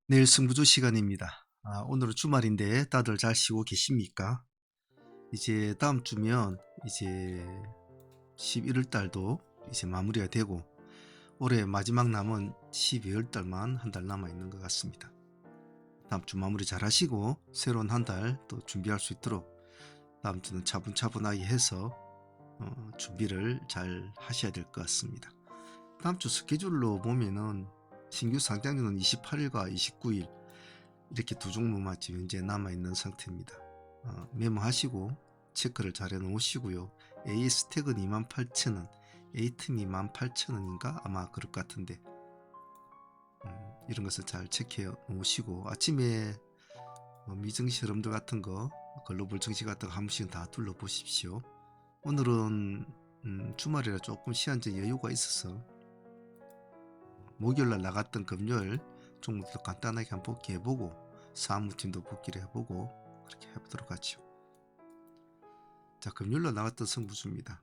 내일 승부조 시간입니다. 오늘은 주말인데 다들 잘 쉬고 계십니까? 이제 다음 주면 이제 11월 달도 이제 마무리가 되고 올해 마지막 남은 12월 달만 한 달 남아 있는 것 같습니다. 다음 주 마무리 잘 하시고 새로운 한 달 또 준비할 수 있도록 다음 주는 차분차분하게 해서 준비를 잘 하셔야 될 것 같습니다. 다음 주 스케줄로 보면은 신규 상장료는 28일과 29일 이렇게 두 종목만 지금 현재 남아있는 상태입니다. 메모하시고 체크를 잘 해놓으시고요. AS택은 28,000원, 에이튼 28,000원인가 아마 그럴 것 같은데 이런 것을 잘 체크해 놓으시고 아침에 미증시 흐름들 같은 거 글로벌 증시 같은 거 한 번씩 다 둘러보십시오. 오늘은 주말이라 조금 시간적 여유가 있어서 목요일날 나갔던 금요일 종목도 간단하게 한번 복귀해보고 사무팀도 복귀를 해보고 그렇게 해보도록 하죠. 자, 금요일날 나갔던 승부주입니다.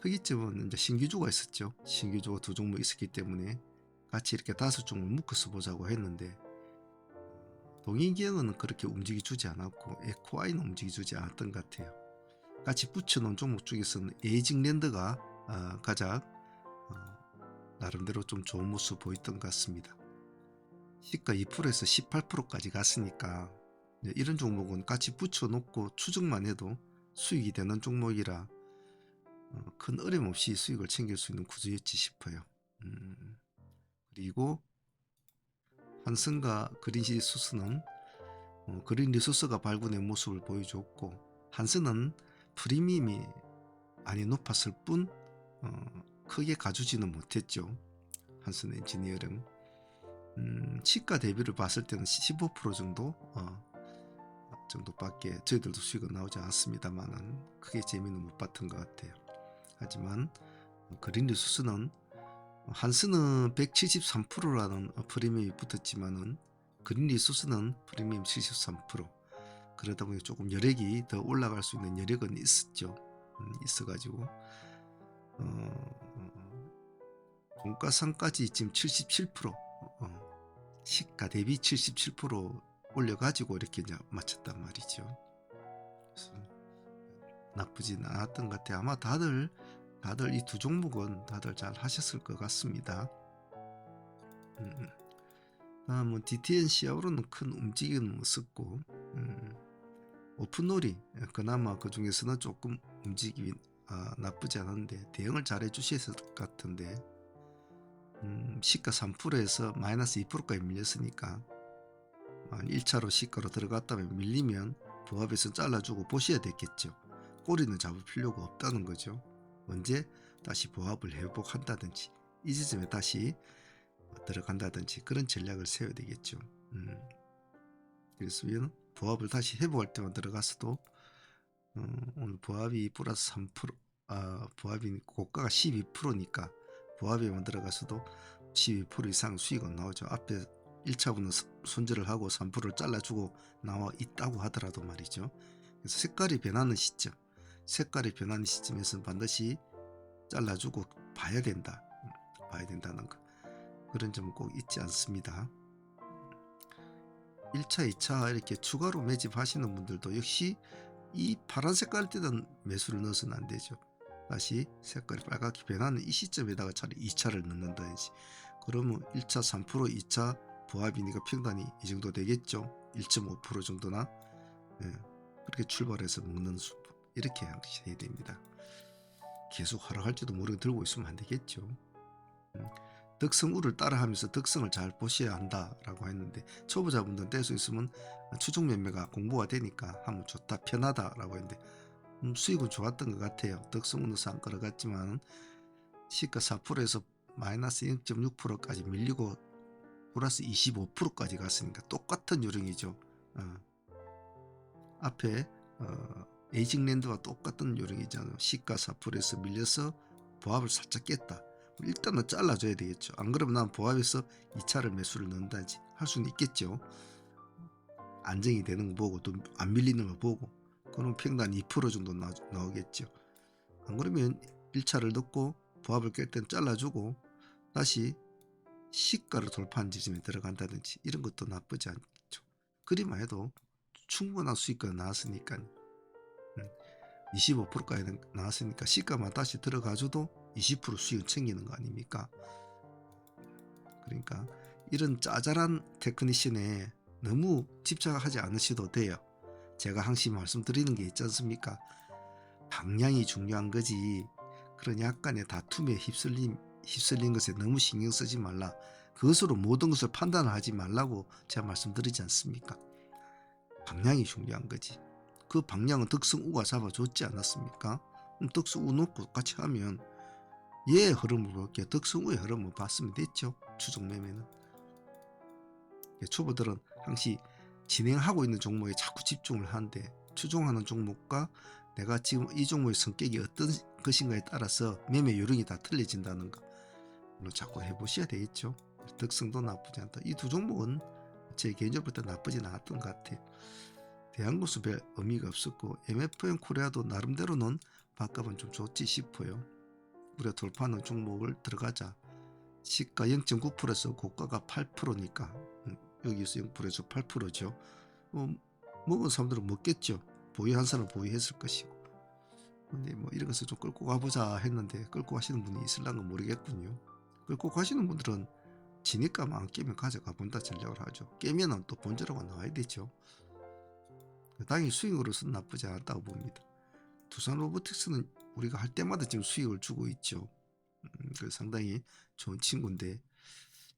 특이점은 이제 신규주가 있었죠. 신규주가 두 종목 있었기 때문에 같이 이렇게 다섯 종목 묶어서 보자고 했는데 동인기형은 그렇게 움직여주지 않았고 에코아이는 움직여주지 않았던 것 같아요. 같이 붙여놓은 종목 중에서는 에이징랜드가 가장 나름대로 좀 좋은 모습 보였던 것 같습니다. 시가 2%에서 18%까지 갔으니까 이런 종목은 같이 붙여놓고 추정만 해도 수익이 되는 종목이라 큰 어려움 없이 수익을 챙길 수 있는 구조였지 싶어요. 그리고 한슨과 그린리소스는 그린리소스가 발군의 모습을 보여줬고 한슨은 프리미엄이 많이 높았을 뿐 크게 가주지는 못했죠. 한슨 엔지니어링 시가 대비를 봤을 때는 15% 정도밖에 저희들도 수익은 나오지 않았습니다만은 크게 재미는 못 봤던 것 같아요. 하지만 그린리소스는 한스는 173%라는 프리미엄이 붙었지만은 그린리소스는 프리미엄 73%. 그러다 보니 조금 여력이 더 올라갈 수 있는 여력은 있었죠. 있어가지고 종가상까지 지금 77% 시가 대비 77% 올려가지고 이렇게 이제 맞췄단 말이죠. 그래서 나쁘진 않았던 것 같아요. 아마 다들 이 두 종목은 다들 잘 하셨을 것 같습니다. 다음은 DTN 시아우로는 큰 움직임은 없었고 오픈놀이 그나마 그 중에서는 조금 움직임이 나쁘지 않은데 대응을 잘 해주셨을 것 같은데 시가 3%에서 마이너스 2%까지 밀렸으니까 1차로 시가로 들어갔다면 밀리면 부합에서 잘라주고 보셔야 됐겠죠. 꼬리는 잡을 필요가 없다는 거죠. 언제 다시 부합을 회복한다든지 이 지점에 다시 들어간다든지 그런 전략을 세워야 되겠죠. 그래서 부합을 다시 회복할 때만 들어갔어도 오늘 부합이 플러스 3% 부합이 고가가 12%니까 부합에만 들어가서도 12% 이상 수익은 나오죠. 앞에 1차분은 손절을 하고 3%를 잘라주고 나와 있다고 하더라도 말이죠. 그래서 색깔이 변하는 시점, 색깔이 변하는 시점에서 반드시 잘라주고 봐야 된다. 봐야 된다는 거. 그런 점은 꼭 잊지 않습니다. 1차, 2차 이렇게 추가로 매집하시는 분들도 역시 이 파란 색깔 때는 매수를 넣어서는 안 되죠. 다시 색깔이 빨갛게 변하는 이 시점에다가 차라리 2차를 넣는다든지 그러면 1차 3% 2차 부합이니까 평단이 이 정도 되겠죠. 1.5% 정도나 그렇게 출발해서 먹는 수법 이렇게 해야 됩니다. 계속 하락할지도 모르게 들고 있으면 안 되겠죠. 덕성우를 따라하면서 덕성을 잘 보셔야 한다라고 했는데 초보자분들은 뗄 수 있으면 추종 매매가 공부가 되니까 하면 좋다 편하다라고 했는데 수익은 좋았던 것 같아요. 덕성우는 상 끌어갔지만 시가 4%에서 마이너스 0.6%까지 밀리고 플러스 25%까지 갔으니까 똑같은 요령이죠. 앞에 에이징랜드와 똑같은 요령이잖아요. 시가 4%에서 밀려서 보합을 살짝 깼다. 일단은 잘라줘야 되겠죠. 안 그러면 난 보합에서 2차를 매수를 넣는다든지 할 수는 있겠죠. 안정이 되는 거 보고 또 안 밀리는 거 보고 그럼 평단 2% 정도 나오겠죠. 안 그러면 1차를 넣고 보합을 깰 땐 잘라주고 다시 시가를 돌파한 지점에 들어간다든지 이런 것도 나쁘지 않죠. 그리만 해도 충분한 수익가 나왔으니까 25%까지 나왔으니까 시가만 다시 들어가줘도 20% 수익 챙기는 거 아닙니까? 그러니까 이런 짜잘한 테크니션에 너무 집착하지 않으셔도 돼요. 제가 항상 말씀드리는 게 있지 않습니까? 방향이 중요한 거지. 그런 약간의 다툼에 휩쓸린 것에 너무 신경 쓰지 말라. 그것으로 모든 것을 판단하지 말라고 제가 말씀드리지 않습니까? 방향이 중요한 거지. 그 방향은 덕성우가 잡아줬지 않았습니까? 덕성우 놓고 같이 하면 얘의 흐름을 볼게요. 덕성우의 흐름을 봤으면 됐죠. 추종 매매는. 초보들은 항상 진행하고 있는 종목에 자꾸 집중을 하는데 추종하는 종목과 내가 지금 이 종목의 성격이 어떤 것인가에 따라서 매매 요령이 다 틀려진다는 거 물론 자꾸 해보셔야 되겠죠. 덕성도 나쁘지 않다. 이 두 종목은 제 개인적으로 나쁘진 않았던 것 같아요. 대한고수 별 의미가 없었고 MFN 코리아도 나름대로는 밥값은 좀 좋지 싶어요. 우리가 돌파하는 종목을 들어가자. 시가 0.9%에서 고가가 8%니까 여기서 0%에서 8%죠. 먹은 사람들은 먹겠죠. 보유한 사람은 보유했을 것이고. 근데 뭐 이런 것을 좀 끌고 가보자 했는데 끌고 가시는 분이 있을랑은 모르겠군요. 끌고 가시는 분들은 지니까만 안 깨면 가져가 본다 전략을 하죠. 깨면은 또 본전하고 나와야 되죠. 당연히 수익으로서는 나쁘지 않았다고 봅니다. 두산 로보틱스는 우리가 할 때마다 지금 수익을 주고 있죠. 그 상당히 좋은 친구인데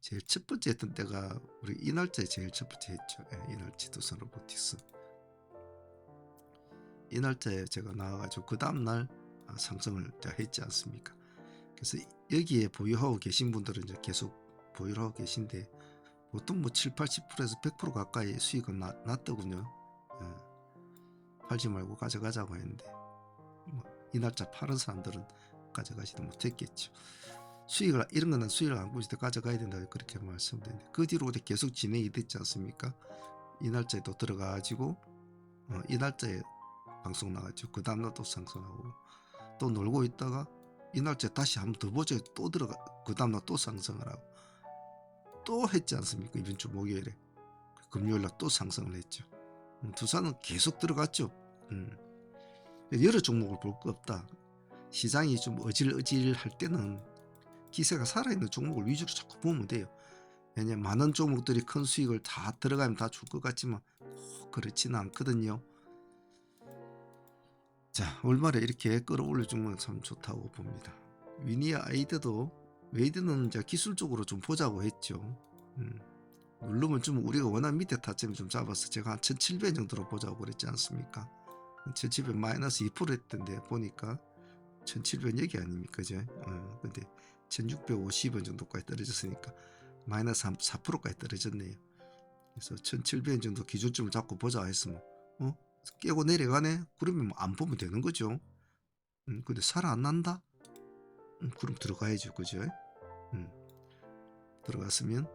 제일 첫 번째 했던 때가 우리 이날짜에 제일 첫 번째 했죠. 이날짜 두산 로보틱스. 이날짜에 제가 나와가지고 그 다음날 상승을 했지 않습니까? 그래서 여기에 보유하고 계신 분들은 이제 계속 보유를 하고 계신데 보통 뭐 7, 80%에서 100% 가까이 수익은 났더군요. 팔지 말고 가져가자고 했는데 뭐 이 날짜 파는 사람들은 가져가지도 못했겠죠. 수익을 이런 거는 수익을 안고 있을 때 가져가야 된다 그렇게 말씀드렸는데 그 뒤로 계속 진행이 됐지 않습니까? 이 날짜에 또 들어가가지고 이 날짜에 방송 나갔죠. 그 다음날 또 상승하고 또 놀고 있다가 이 날짜에 다시 한번 더 보죠. 또 들어가 그 다음날 또 상승을 하고 또 했지 않습니까? 이번 주 목요일에 금요일날 또 상승을 했죠. 두산은 계속 들어갔죠. 여러 종목을 볼 거 없다. 시장이 좀 어질어질할 때는 기세가 살아있는 종목을 위주로 자꾸 보면 돼요. 왜냐면 많은 종목들이 큰 수익을 다 들어가면 다 줄 것 같지만 그렇지는 않거든요. 자, 올말에 이렇게 끌어올려 주면 참 좋다고 봅니다. 위니아 웨이드는 이제 기술적으로 좀 보자고 했죠. 누르면 좀 우리가 원하는 밑에 타점을 좀 잡아서 제가 한 1700 정도로 보자고 그랬지 않습니까? 1700 마이너스 2% 했던데 보니까 1700 여기 아닙니까? 그죠? 근데 1650원 정도까지 떨어졌으니까 마이너스 4%까지 떨어졌네요. 그래서 1700원 정도 기준점을 잡고 보자 했으면 깨고 내려가네? 그러면 안 보면 되는 거죠. 근데 살아안난다? 그럼 들어가야죠. 그죠? 들어갔으면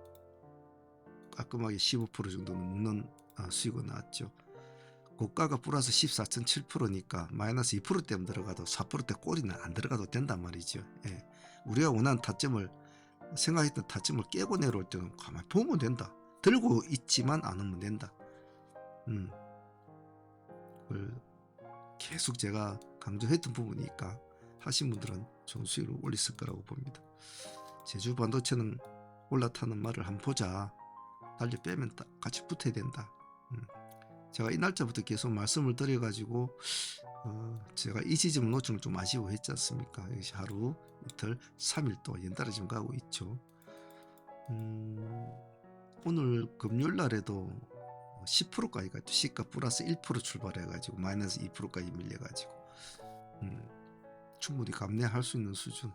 깔끔하게 15% 정도는 먹는 수익이 나왔죠. 고가가 플러스 14.7%니까 마이너스 2% 때문에 들어가도 4%대 꼴이는 안 들어가도 된단 말이죠. 예. 우리가 원하는 타점을 생각했던 타점을 깨고 내려올 때는 가만히 보면 된다. 들고 있지만 않으면 된다. 그걸 계속 제가 강조했던 부분이니까 하신 분들은 좋은 수익을 올렸을 거라고 봅니다. 제주 반도체는 올라타는 말을 한번 보자. 달리 빼면 같이 붙어야 된다. 제가 이 날짜부터 계속 말씀을 드려가지고 제가 이 지점을 놓치는 좀 아쉬워했지 않습니까? 이것이 하루, 이틀, 3일 또 연달아 지금 가고 있죠. 오늘 금요일 날에도 10%까지 갔죠. 시가 플러스 1% 출발해가지고 마이너스 2%까지 밀려가지고 충분히 감내할 수 있는 수준.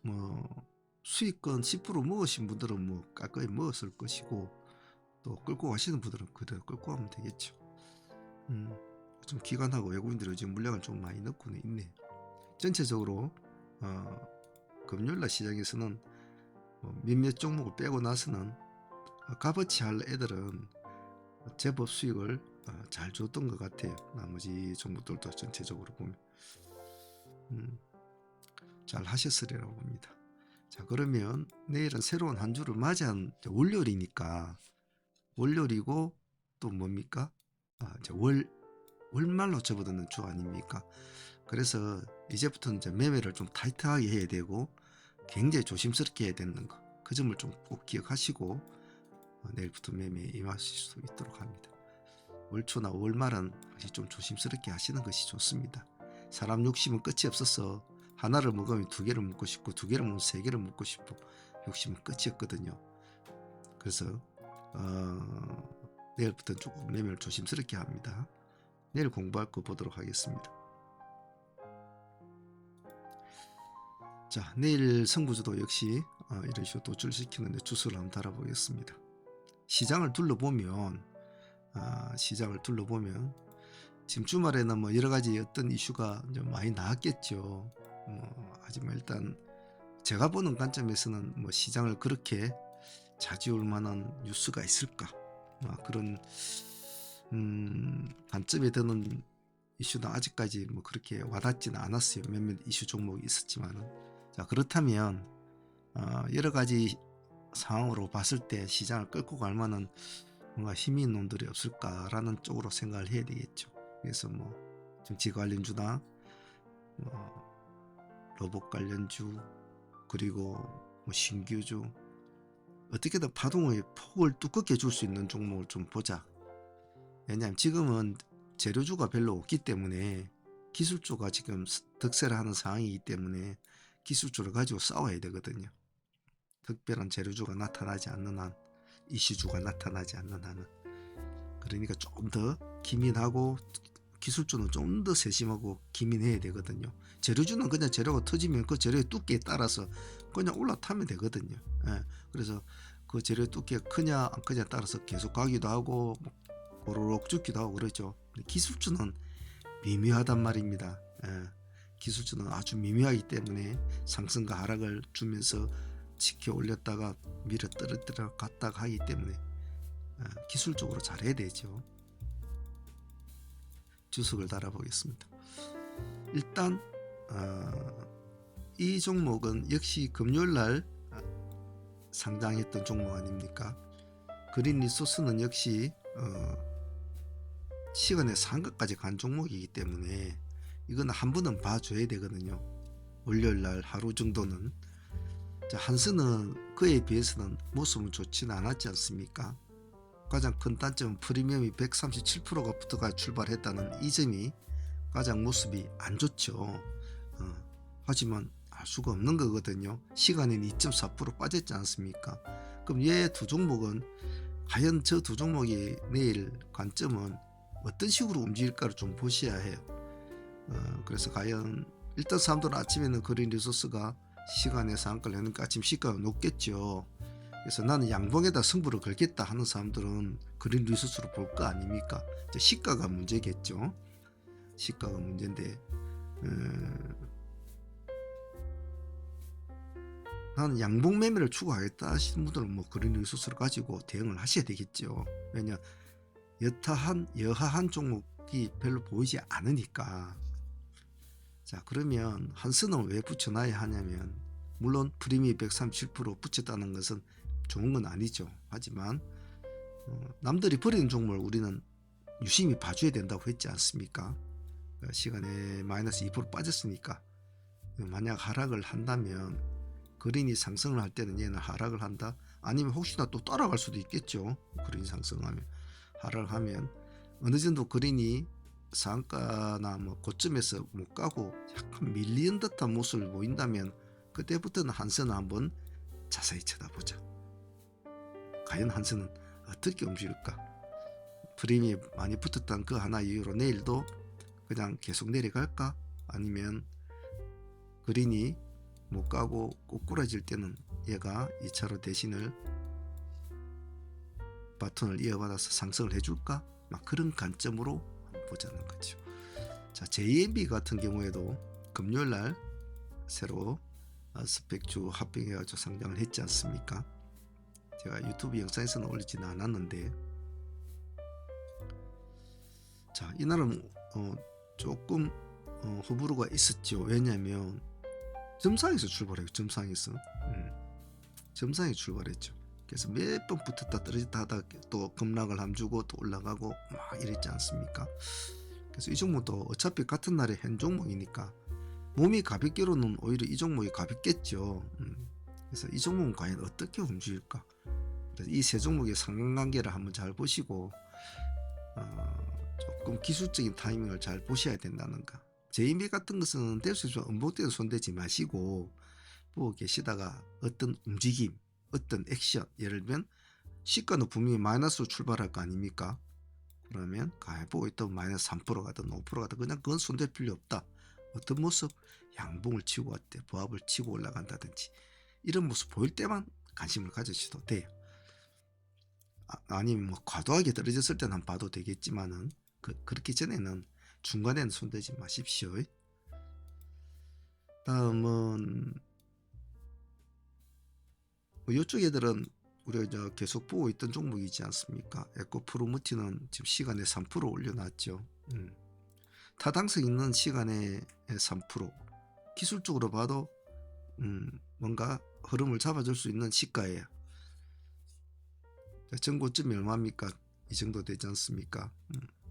뭐 수익권 10% 먹으신 분들은 뭐 깔끔히 먹었을 것이고 또 끌고 가시는 분들은 그대로 끌고 가면 되겠죠. 좀 기관하고 외국인들이 요즘 물량을 좀 많이 넣고는 있네요. 전체적으로 금요일날 시장에서는 몇몇 종목을 빼고 나서는 값어치 할 애들은 제법 수익을 잘 줬던 것 같아요. 나머지 종목들도 전체적으로 보면 잘 하셨으리라고 봅니다. 자, 그러면 내일은 새로운 한 주를 맞이한 월요일이니까, 월요일이고 또 뭡니까? 이제 월말로 접어드는 주 아닙니까? 그래서 이제부터는 이제 매매를 좀 타이트하게 해야 되고 굉장히 조심스럽게 해야 되는 거, 그 점을 좀 꼭 기억하시고 내일부터 매매에 임하실 수 있도록 합니다. 월초나 월말은 좀 조심스럽게 하시는 것이 좋습니다. 사람 욕심은 끝이 없어서 하나를 먹으면 두 개를 먹고 싶고 두 개를 먹으면 세 개를 먹고 싶고 욕심은 끝이 없거든요. 그래서 내일부터 조금 매매를 조심스럽게 합니다. 내일 공부할 거 보도록 하겠습니다. 자, 내일 선구주도 역시 이런 식으로 도출시키는데 주소를 한번 달아보겠습니다. 시장을 둘러보면 지금 주말에는 뭐 여러 가지 어떤 이슈가 좀 많이 나왔겠죠. 하지만 일단 제가 보는 관점에서는 뭐 시장을 그렇게 차지울 만한 뉴스가 있을까? 그런 관점에 드는 이슈는 아직까지 뭐 그렇게 와닿지는 않았어요. 몇몇 이슈 종목이 있었지만은. 자, 그렇다면 여러 가지 상황으로 봤을 때 시장을 끌고 갈 만한 뭔가 힘이 있는 놈들이 없을까라는 쪽으로 생각을 해야 되겠죠. 그래서 뭐 정치 관련주나 로봇 관련주, 그리고 뭐 신규주, 어떻게든 파동의 폭을 두껍게 줄 수 있는 종목을 좀 보자. 왜냐하면 지금은 재료주가 별로 없기 때문에 기술주가 지금 득세를 하는 상황이기 때문에 기술주를 가지고 싸워야 되거든요. 특별한 재료주가 나타나지 않는 한, 이슈주가 나타나지 않는 한은. 그러니까 좀 더 기민하고 기술주는 좀 더 세심하고 기민해야 되거든요. 재료주는 그냥 재료가 터지면 그 재료의 두께에 따라서 그냥 올라타면 되거든요. 그래서 그 재료의 두께가 크냐 안 크냐에 따라서 계속 가기도 하고 뭐 고루룩 죽기도 하고 그러죠. 기술주는 미묘하단 말입니다. 기술주는 아주 미묘하기 때문에 상승과 하락을 주면서 지켜 올렸다가 밀어 떨어뜨려 갔다가 하기 때문에 기술적으로 잘해야 되죠. 주석을 달아보겠습니다. 일단 이 종목은 역시 금요일날 상장했던 종목 아닙니까? 그린 리소스는 역시 시간의 상각까지 간 종목이기 때문에 이건 한 번은 봐줘야 되거든요. 월요일날 하루 정도는. 자, 한스는 그에 비해서는 모습은 좋지는 않았지 않습니까? 가장 큰 단점은 프리미엄이 137%가 붙어가 출발했다는 이 점이 가장 모습이 안 좋죠. 하지만 알 수가 없는 거거든요. 시간은 2.4% 빠졌지 않습니까? 그럼 얘 두 종목은 과연 저 두 종목의 내일 관점은 어떤 식으로 움직일까를 좀 보셔야 해요. 그래서 과연 일단 사람들은 아침에는 그린 리소스가 시간의 상한가를 하니까 아침 시가가 높겠죠. 그래서 나는 양봉에다 승부를 걸겠다 하는 사람들은 그린 리소스로 볼 거 아닙니까? 시가가 문제겠죠. 시가가 문제인데 나는 양봉 매매를 추구하겠다 하시는 분들은 뭐 그린 리소스를 가지고 대응을 하셔야 되겠죠. 왜냐 여하한 종목이 별로 보이지 않으니까. 자, 그러면 한스는 왜 붙여놔야 하냐면, 물론 프리미 137% 붙였다는 것은 좋은 건 아니죠. 하지만 남들이 버리는 종목을 우리는 유심히 봐줘야 된다고 했지 않습니까? 시간에 마이너스 2% 빠졌으니까 만약 하락을 한다면, 그린이 상승을 할 때는 얘는 하락을 한다, 아니면 혹시나 또 따라갈 수도 있겠죠. 그린이 상승하면. 하락을 하면 어느 정도 그린이 상가나 뭐 고점에서 못 가고 약간 밀리는 듯한 모습을 보인다면 그때부터는 한스는 한번 자세히 쳐다보자. 과연 한스는 어떻게 움직일까? 프리미엄 많이 붙었던 그 하나 이유로 내일도 그냥 계속 내려갈까? 아니면 그린이 못 가고 꼬꾸라질 때는 얘가 2차로 대신을 바톤을 이어받아서 상승을 해줄까? 막 그런 관점으로 보자는 거죠. 자, JMB 같은 경우에도 금요일날 새로 스펙주 합병해가지고 상장을 했지 않습니까? 제가 유튜브 영상에서는 올리지는 않았는데, 자, 이날은 조금 호불호가 있었죠. 왜냐하면 점상에서 출발해요. 점상에서. 점상에 출발했죠. 그래서 몇 번 붙었다 떨어졌다 하다 또 급락을 함주고 또 올라가고 막 이랬지 않습니까? 그래서 이 종목도 어차피 같은 날에 현 종목이니까 몸이 가볍게로는 오히려 이 종목이 가볍겠죠. 그래서 이 종목은 과연 어떻게 움직일까? 이 세 종목의 상관관계를 한번 잘 보시고 조금 기술적인 타이밍을 잘 보셔야 된다는 거. 제이미 같은 것은 될 수 있으면 음봉대도 손대지 마시고 보고 계시다가 어떤 움직임, 어떤 액션, 예를 들면 시가는 분명히 마이너스로 출발할 거 아닙니까? 그러면 가만히 보고 있던 마이너스 3% 가든 5% 가든 그냥 그건 손댈 필요 없다. 어떤 모습? 양봉을 치고 왔대, 보합을 치고 올라간다든지 이런 모습 보일 때만 관심을 가지셔도 돼요. 아니면 뭐 과도하게 떨어졌을 때는 한번 봐도 되겠지만은 그렇기 전에는 중간에는 손대지 마십시오. 다음은 이쪽 애들은 우리가 계속 보고 있던 종목이지 않습니까? 에코프로무티는 지금 시간에 3% 올려놨죠. 타당성 있는 시간에 3%, 기술적으로 봐도 뭔가 흐름을 잡아줄 수 있는 시가예요. 전고점이 얼마입니까? 이 정도 되지 않습니까?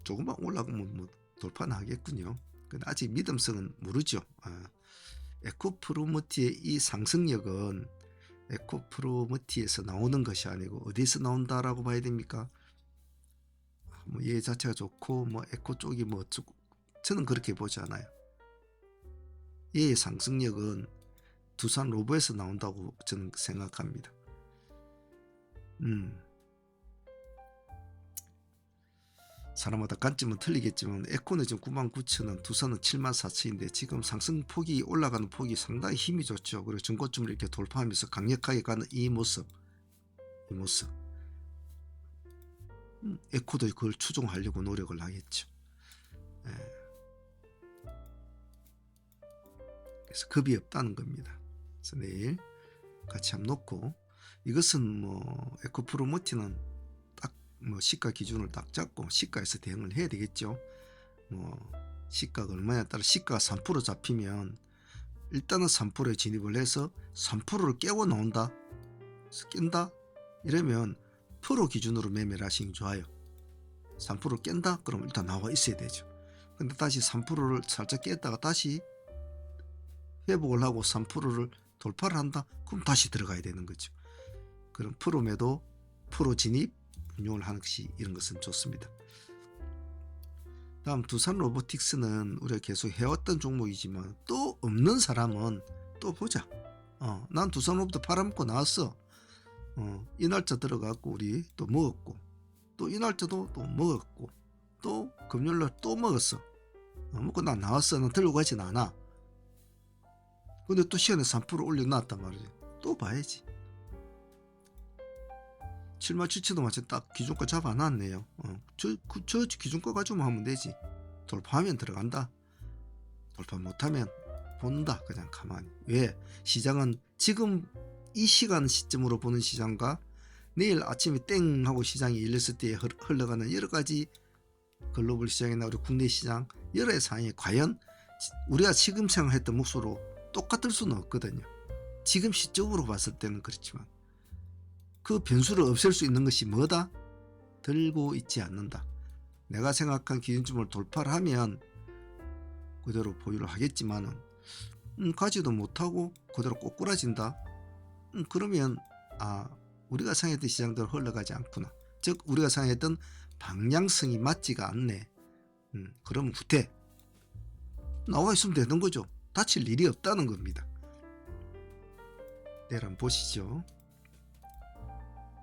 조금만 올라가면 뭐 돌파는 하겠군요. 근데 아직 믿음성은 모르죠. 에코프로무티의 이 상승력은 에코프로무티에서 나오는 것이 아니고 어디서 나온다라고 봐야 됩니까? 뭐 얘 자체가 좋고 뭐 에코 쪽이 뭐 어쩌고, 저는 그렇게 보지 않아요. 얘의 상승력은 두산 로보에서 나온다고 저는 생각합니다. 사람마다 관점은 틀리겠지만 에코는 지금 99,000원, 두산은 74,000원인데 지금 상승폭이 올라가는 폭이 상당히 힘이 좋죠. 그리고 전고점을 이렇게 돌파하면서 강력하게 가는 이 모습, 에코도 그걸 추종하려고 노력을 하겠죠. 그래서 겁이 없다는 겁니다. 그래서 내일 같이 한번 놓고, 이것은 뭐 에코프로모티는 딱 뭐 시가 기준을 딱 잡고 시가에서 대응을 해야 되겠죠. 뭐 시가가 얼마냐에 따라 시가가 3% 잡히면 일단은 3%에 진입을 해서 3%를 깨고 나온다, 깬다 이러면 프로 기준으로 매매를 하시는 게 좋아요. 3%를 깬다? 그럼 일단 나와 있어야 되죠. 근데 다시 3%를 살짝 깼다가 다시 회복을 하고 3%를 돌파를 한다? 그럼 다시 들어가야 되는 거죠. 그럼 프로 매도, 프로 진입, 운용을 하는 것이 이런 것은 좋습니다. 다음 두산 로보틱스는 우리가 계속 해왔던 종목이지만 또 없는 사람은 또 보자. 난 두산 로보도 팔아먹고 나왔어. 이 날짜 들어가고 우리 또 먹었고, 또 이 날짜도 또 먹었고, 또 금요일날 또 먹었어. 먹고 난 나왔어. 난 들고 가진 않아. 근데 또 시간에 3% 올려놨단 말이지. 또 봐야지. 77,000도 마치 딱 기준가 잡아놨네요. 저 기준가 가지고만 하면 되지. 돌파하면 들어간다. 돌파 못하면 본다. 그냥 가만히. 왜? 시장은 지금 이 시점으로 보는 시장과 내일 아침에 땡 하고 시장이 열렸을 때 흘러가는 여러 가지 글로벌 시장이나 우리 국내 시장 여러 상황이 과연 우리가 지금 생각했던 몫으로 똑같을 수는 없거든요. 지금 시점으로 봤을 때는 그렇지만 그 변수를 없앨 수 있는 것이 뭐다? 들고 있지 않는다. 내가 생각한 기준점을 돌파를 하면 그대로 보유를 하겠지만은 가지도 못하고 그대로 꼬꾸라진다. 그러면 우리가 생각했던 시장대로 흘러가지 않구나. 즉 우리가 생각했던 방향성이 맞지가 않네. 그러면 후퇴. 나와 있으면 되는 거죠. 다칠 일이 없다는 겁니다. 내일 한번 보시죠.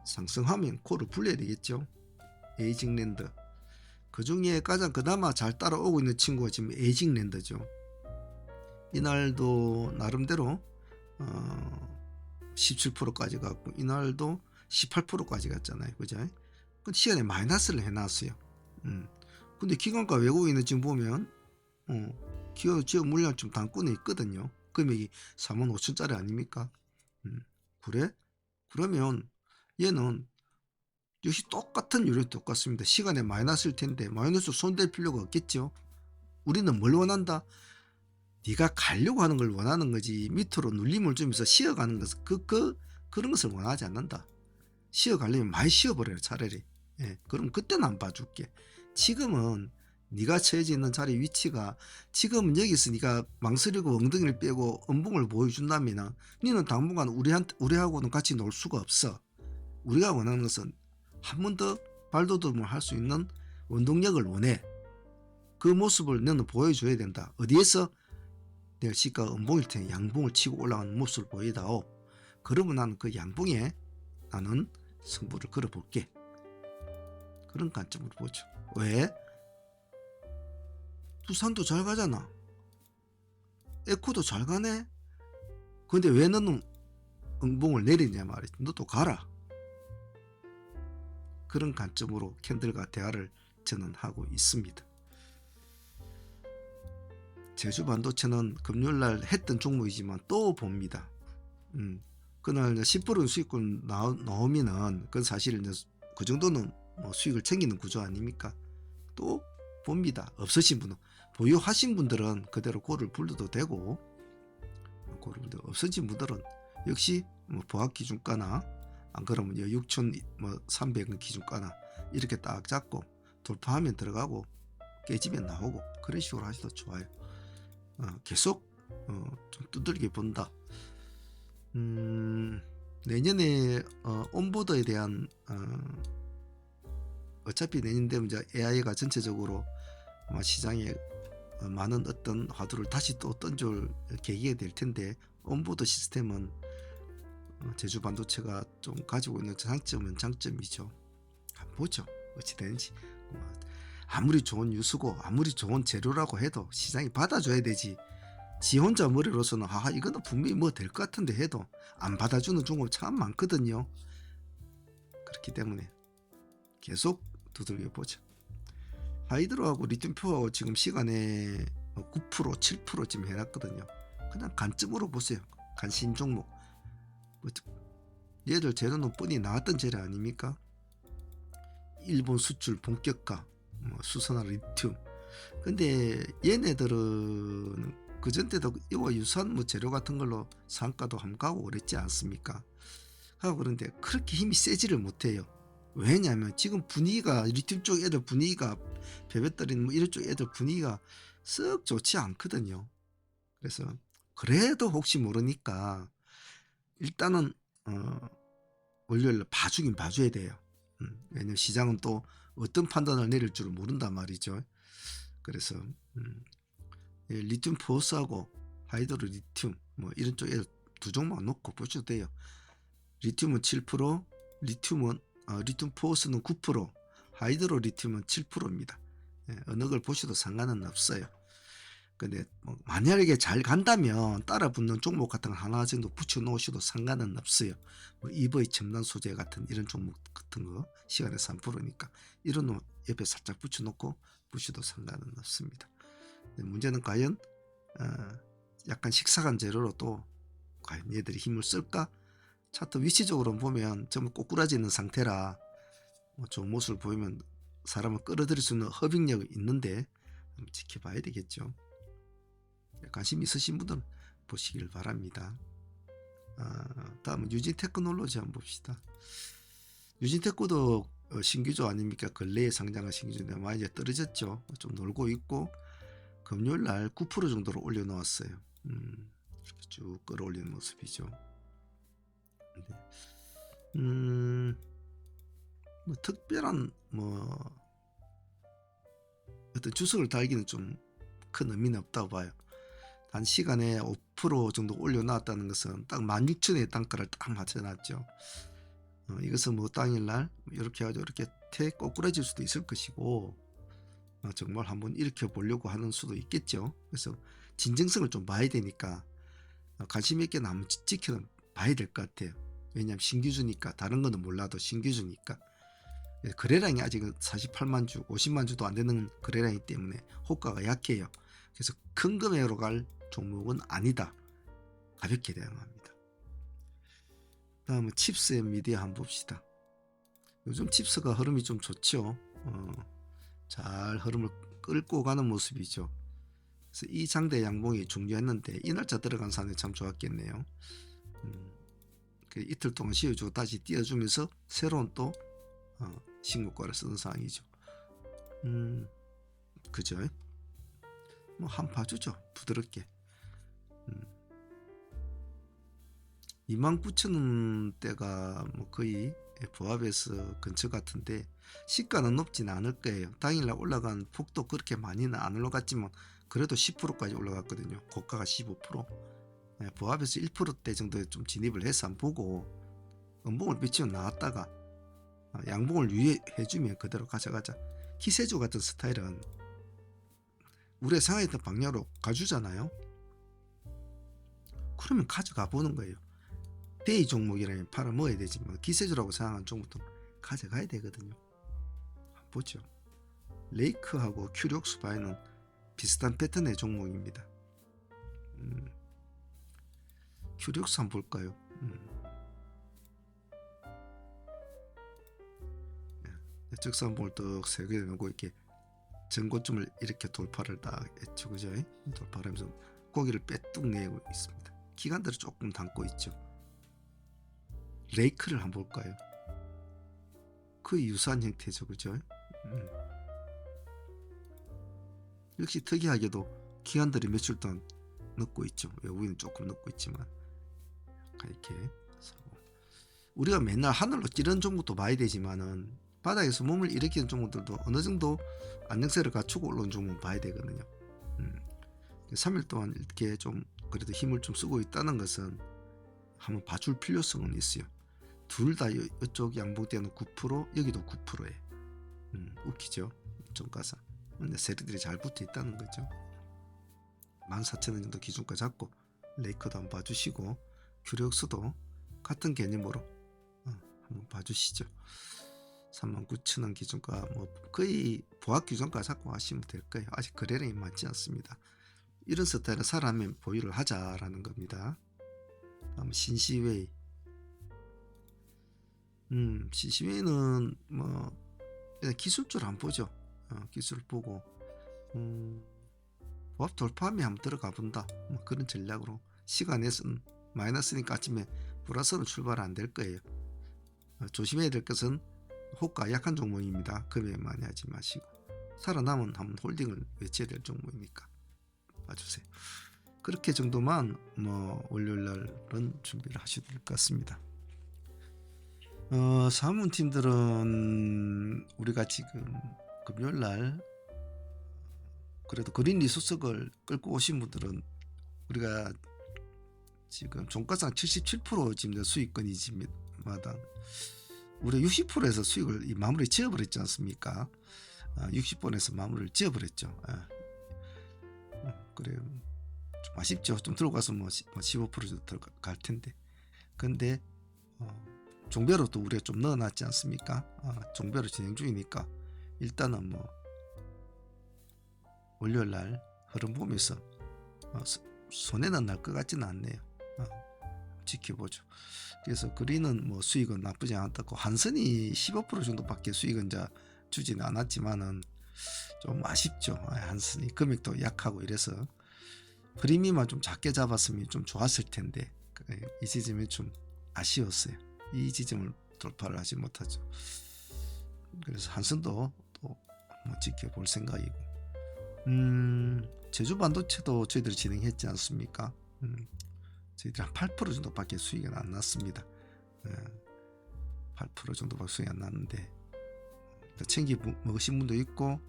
상승하면 코를 불려야 되겠죠. 에이징랜드. 그 중에 가장 그나마 잘 따라오고 있는 친구가 지금 에이징랜드죠. 이날도 나름대로 17%까지 갔고 이날도 18%까지 갔잖아요. 그죠? 근데 시간에 마이너스를 해놨어요. 근데 기관과 외국인은 지금 보면 기업 지역 물량 좀 단권에 있거든요. 금액이 45,000짜리 아닙니까? 그래? 그러면 얘는 역시 똑같은 요리 똑같습니다. 시간에 마이너스일 텐데 마이너스 손댈 필요가 없겠죠. 우리는 뭘 원한다? 네가 가려고 하는 걸 원하는 거지 밑으로 눌림을 주면서 쉬어가는 것을 그런 것을 원하지 않는다. 쉬어가려면 많이 쉬어버려요 차라리. 예, 그럼 그때는 안 봐줄게. 지금은 네가 처해져 있는 자리 위치가 지금은 여기서 네가 망설이고 엉덩이를 빼고 음봉을 보여준다면은 너는 당분간 우리하고는 같이 놀 수가 없어. 우리가 원하는 것은 한 번 더 발돋움을 할 수 있는 원동력을 원해. 그 모습을 너는 보여줘야 된다. 어디에서? 내가 시가 음봉일 테니 양봉을 치고 올라가는 모습을 보이다오. 그러면 나는 그 양봉에 나는 승부를 걸어볼게. 그런 관점으로 보죠. 왜? 두산도 잘 가잖아. 에코도 잘 가네. 근데 왜 너는 음봉을 내리냐 말이지. 너도 가라. 그런 관점으로 캔들과 대화를 저는 하고 있습니다. 제주반도체는 금요일날 했던 종목이지만 또 봅니다. 그날 10% 수익권 나오면은 그건 사실 그 정도는 뭐 수익을 챙기는 구조 아닙니까? 또 봅니다. 없으신 분은 보유하신 분들은 그대로 고를 불러도 되고 없으신 분들은 역시 뭐 보합 기준가나 안 그러면 6,300원 기준가나 이렇게 딱 잡고 돌파하면 들어가고 깨지면 나오고 그런 식으로 하셔도 좋아요. 계속 좀 두들겨 본다. 내년에 온보드에 대한 어차피 내년 되면 이제 AI가 전체적으로 아마 시장에 많은 어떤 화두를 다시 또 던질 계기가 될 텐데 온보드 시스템은 제주 반도체가 좀 가지고 있는 장점은 장점이죠. 한번 보죠. 어찌 되는지. 아무리 좋은 유수고 아무리 좋은 재료라고 해도 시장이 받아줘야 되지. 지 혼자 머리로서는 이거는 분명히 뭐 될 것 같은데 해도 안 받아주는 종목 참 많거든요. 그렇기 때문에 계속 두들겨 보죠. 하이드로하고 리튬표하고 지금 시간에 9% 7% 지금 해놨거든요. 그냥 관점으로 보세요. 관심 종목. 얘들 재료는 뻔히 나왔던 재료 아닙니까? 일본 수출 본격화, 수소나 리튬. 근데 얘네들은 그전 때도 이와 유사한 재료 같은 걸로 상가도 한번 가고 그랬지 않습니까? 그런데 그렇게 힘이 세지를 못해요. 왜냐하면 지금 분위기가 리튬 쪽 애들 분위기가 배배터리는 이런 쪽 애들 분위기가 썩 좋지 않거든요. 그래서 그래도 혹시 모르니까 일단은 월요일 봐주긴 봐줘야 돼요. 왜냐면 시장은 또 어떤 판단을 내릴 줄 모른단 말이죠. 그래서 리튬 포스하고 하이드로 리튬 이런 쪽에 두 종목 놓고 보셔도 돼요. 리튬은 7%, 리튬 포스는 9%, 하이드로 리튬은 7%입니다. 어느 걸 보셔도 상관은 없어요. 근데 만약에 잘 간다면 따라 붙는 종목 같은 거 하나 정도 붙여 놓으셔도 상관은 없어요. EV 첨단 소재 같은 이런 종목 같은 거 시간에 3%니까 이런 거 옆에 살짝 붙여 놓고 보셔도 상관은 없습니다. 문제는 과연 약간 식사간 재료로 또 과연 얘들이 힘을 쓸까? 차트 위치적으로 보면 전부 꼬꾸라지는 상태라 좋은 모습을 보이면 사람을 끌어들일 수 있는 허빙력이 있는데 한번 지켜봐야 되겠죠. 관심 있으신 분들은 보시길 바랍니다. 다음은 유진테크놀로지 한번 봅시다. 유진테크도 신규조 아닙니까? 근래에 상장한 신규조인데 많이 이제 떨어졌죠. 좀 놀고 있고 금요일날 9% 정도로 올려놓았어요. 이렇게 쭉 끌어올리는 모습이죠. 특별한 어떤 주석을 달기는 좀 큰 의미는 없다고 봐요. 단시간에 5% 정도 올려놨다는 것은 딱 16,000원의 단가를 딱 맞춰놨죠. 이것은 당일날 이렇게 해가지고 이렇게 꼬꾸라질 수도 있을 것이고 정말 한번 일으켜 보려고 하는 수도 있겠죠. 그래서 진정성을 좀 봐야 되니까 관심 있게 한번 지켜봐야 될 것 같아요. 왜냐하면 신규주니까 다른 거는 몰라도 신규주니까 거래량이 아직 48만 주 50만 주도 안 되는 거래량이기 때문에 호가가 약해요. 그래서 큰 금액으로 갈 종목은 아니다. 가볍게 대응합니다. 다음은 칩스 앤 미디어 한번 봅시다. 요즘 칩스가 흐름이 좀 좋죠. 잘 흐름을 끌고 가는 모습이죠. 그래서 이 장대 양봉이 중요했는데 이 날짜 들어간 산에 참 좋았겠네요. 그 이틀 동안 쉬어주고 다시 띄워주면서 새로운 또 신고가를 쓰는 상황이죠. 그죠? 뭐 한 봐주죠. 부드럽게. 29,000원대가 뭐 거의 부합에서 근처 같은데 시가는 높지는 않을 거예요. 당일날 올라간 폭도 그렇게 많이는 안 올라갔지만 그래도 10%까지 올라갔거든요. 고가가 15%. 부합에서 1%대 정도에 좀 진입을 해서 한번 보고 음봉을 비치고 나왔다가 양봉을 유예해주면 그대로 가져가자. 기세주 같은 스타일은 우리가 생각했던 방향으로 가주잖아요. 그러면 가져가 보는 거예요. 대의 종목이라면 팔아 먹어야 되지만 기세주라고 생각하는 종목도 가져가야 되거든요. 보죠. 레이크하고 큐력스 바이는 비슷한 패턴의 종목입니다. 큐력스 한번 볼까요? 적산봉을 떡 세게 놓고 이렇게 전고점을 이렇게 돌파를 딱 했죠. 그죠? 돌파하면서 고기를 빼뚝 내고 있습니다. 기간들을 조금 담고 있죠. 레이크를 한번 볼까요? 그 유사한 형태죠. 그죠? 역시 특이하게도 기간들이 며칠 동안 넣고 있죠. 외국인은 조금 넣고 있지만 이렇게 우리가 맨날 하늘로 찌르는 종목도 봐야 되지만은 바닥에서 몸을 일으키는 종목들도 어느 정도 안정세를 갖추고 올라온 종목은 봐야 되거든요. 3일 동안 이렇게 좀 그래도 힘을 좀 쓰고 있다는 것은 한번 봐줄 필요성은 있어요. 둘 다 이쪽 양봉 때는 9% 여기도 9%에 웃기죠. 종가상. 근데 세리들이 잘 붙어 있다는 거죠. 14,000원 정도 기준가 잡고 레이커도 한번 봐주시고 큐력스도 같은 개념으로 한번 봐주시죠. 39,000원 기준가 뭐 거의 보합 기준가 잡고 하시면 될 거예요. 아직 거래량이 많지 않습니다. 이런 스타일은 살아면 보유를 하자라는 겁니다. 다음 신시웨이. 신시웨이는 뭐 기술적으로 한번 보죠. 기술 보고 보합 돌파하면 한번 들어가 본다. 뭐 그런 전략으로 시간에서는 마이너스니까 아침에 플러스로 출발 안 될 거예요. 조심해야 될 것은 호가 약한 종목입니다. 금액 많이 하지 마시고 살아남은 한번 홀딩을 외쳐야 될 종목이니까 봐주세요. 그렇게 정도만 뭐 월요일날은 준비를 하셔도 될 것 같습니다. 사문팀들은 우리가 지금 금요일날 그래도 그린 리소스를 끌고 오신 분들은 우리가 지금 종가상 77% 지금 수익권이지마다 우리 60%에서 수익을 마무리 지어버렸지 않습니까? 60번에서 마무리를 지어버렸죠. 그래요. 좀 아쉽죠. 좀 들어가서 뭐 15% 들어갈 텐데. 근데 종배로 또 우리가 좀 넣어놨지 않습니까? 종배로 진행 중이니까 일단은 뭐 월요일날 흐름 보면서 손해는 날 것 같지는 않네요. 지켜보죠. 그래서 그린은 뭐 수익은 나쁘지 않았고 한선이 15% 정도밖에 수익은 주지는 않았지만은 좀 아쉽죠. 한선이 금액도 약하고 이래서 프리미엄만 좀 작게 잡았으면 좀 좋았을 텐데 이 지점이 좀 아쉬웠어요. 이 지점을 돌파를 하지 못하죠. 그래서 한선도 또 뭐 지켜볼 생각이고 제주 반도체도 저희들이 진행했지 않습니까? 저희들이 한 8% 정도밖에 수익은 안 났습니다. 8% 정도밖에 수익이 안 났는데 챙기 먹으신 분도 있고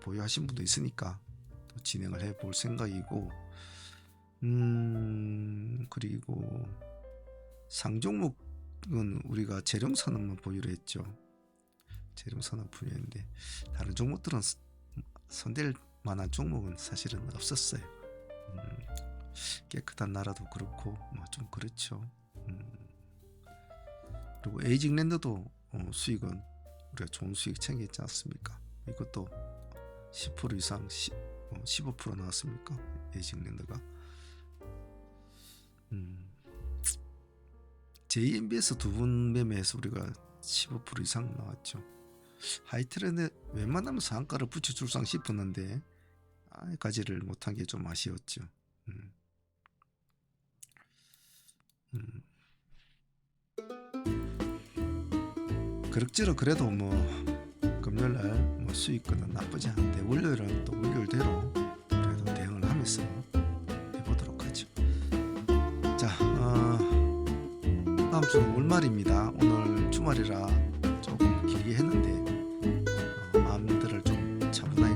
보유하신 분도 있으니까 또 진행을 해볼 생각이고 그리고 상종목은 우리가 재룡산업만 보유를 했죠. 재룡산업 분야인데 다른 종목들은 손댈 만한 종목은 사실은 없었어요. 깨끗한 나라도 그렇고 뭐 좀 그렇죠. 그리고 에이징랜드도 수익은 우리가 좋은 수익 챙겼지 않습니까? 이것도 10% 이상 15% 나왔습니까? 에이징랜드가 JMB에서 두 분 매매해서 우리가 15% 이상 나왔죠. 하이트렌드 웬만하면 상한가를 붙여줄 상 싶었는데 가지를 못한 게 좀 아쉬웠죠. 음. 음. 그럭저럭 그래도 뭐 금요일날 뭐 수익권은 나쁘지 않은데 월요일은 또 월요일대로 그래도 대응을 하면서 해보도록 하죠. 자, 다음 주는 월말입니다. 오늘 주말이라 조금 길게 했는데 마음들을 좀 차분하게